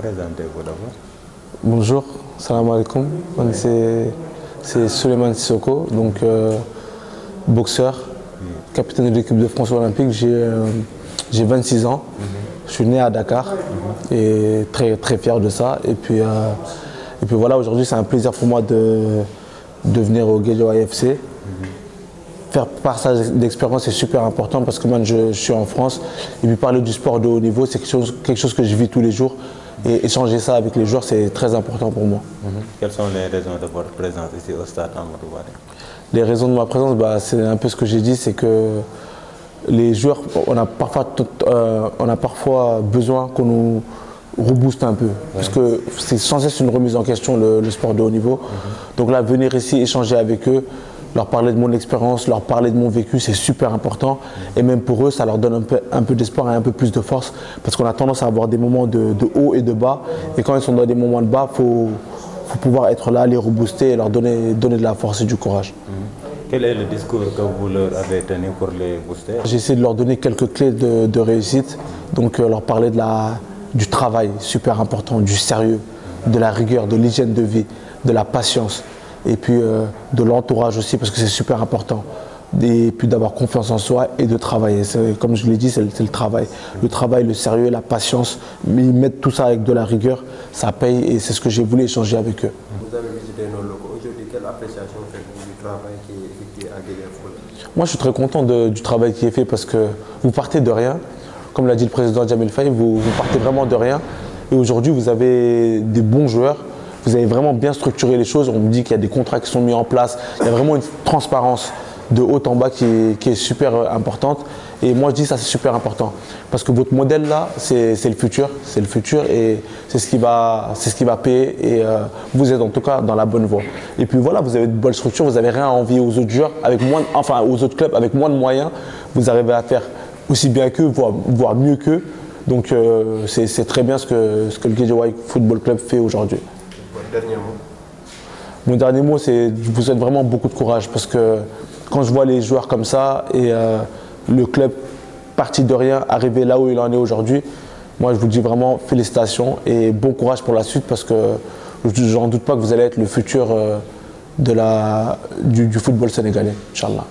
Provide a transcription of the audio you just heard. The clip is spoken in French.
Présentez-vous d'abord. Bonjour, salam alaikum. C'est Souleymane Sissoko, donc boxeur, capitaine de l'équipe de France olympique. J'ai 26 ans. Je suis né à Dakar et très fier de ça. Et puis voilà, aujourd'hui c'est un plaisir pour moi de venir au Guédiawaye FC. Faire partage d'expérience est super important parce que moi je suis en France et puis parler du sport de haut niveau c'est quelque chose que je vis tous les jours et échanger ça avec les joueurs c'est très important pour moi. Quelles sont les raisons de votre présence ici au stade Amadou Barry? Les raisons de ma présence, c'est un peu ce que j'ai dit, c'est que les joueurs, on a parfois besoin qu'on nous rebooste un peu, parce que c'est sans cesse une remise en question le sport de haut niveau. Donc là, venir ici échanger avec eux, leur parler de mon expérience, leur parler de mon vécu, c'est super important. Et même pour eux, ça leur donne un peu d'espoir et un peu plus de force, parce qu'on a tendance à avoir des moments de haut et de bas. Et quand ils sont dans des moments de bas, il faut pouvoir être là, les rebooster et leur donner de la force et du courage. Quel est le discours que vous leur avez tenu pour les booster? J'ai essayé de leur donner quelques clés de réussite, donc leur parler du travail, super important, du sérieux, de la rigueur, de l'hygiène de vie, de la patience, et puis de l'entourage aussi, parce que c'est super important. Et puis d'avoir confiance en soi et de travailler. Comme je l'ai dit, c'est le travail. Le travail, le sérieux, la patience, mais ils mettent tout ça avec de la rigueur, ça paye et c'est ce que j'ai voulu échanger avec eux. Vous avez visité nos locaux. Aujourd'hui, quelle appréciation faites-vous du travail qui est effectué à Guédiawaye? Moi, je suis très content du travail qui est fait parce que vous partez de rien. Comme l'a dit le président Jamil Faye, vous partez vraiment de rien. Et aujourd'hui, vous avez des bons joueurs. Vous avez vraiment bien structuré les choses. On me dit qu'il y a des contrats qui sont mis en place. Il y a vraiment une transparence de haut en bas qui est super importante. Et moi, je dis ça, c'est super important. Parce que votre modèle là, c'est le futur. C'est le futur et c'est ce qui va payer. Et vous êtes en tout cas dans la bonne voie. Et puis voilà, vous avez de bonnes structures. Vous n'avez rien à envier aux autres joueurs, aux autres clubs avec moins de moyens. Vous arrivez à faire aussi bien qu'eux, voire mieux qu'eux. Donc c'est très bien ce que le Guédiawaye Football Club fait aujourd'hui. Votre dernier mot? Mon dernier mot, c'est je vous souhaite vraiment beaucoup de courage parce que quand je vois les joueurs comme ça et le club parti de rien, arrivé là où il en est aujourd'hui, moi je vous dis vraiment félicitations et bon courage pour la suite parce que j'en doute pas que vous allez être le futur du football sénégalais, Inch'Allah.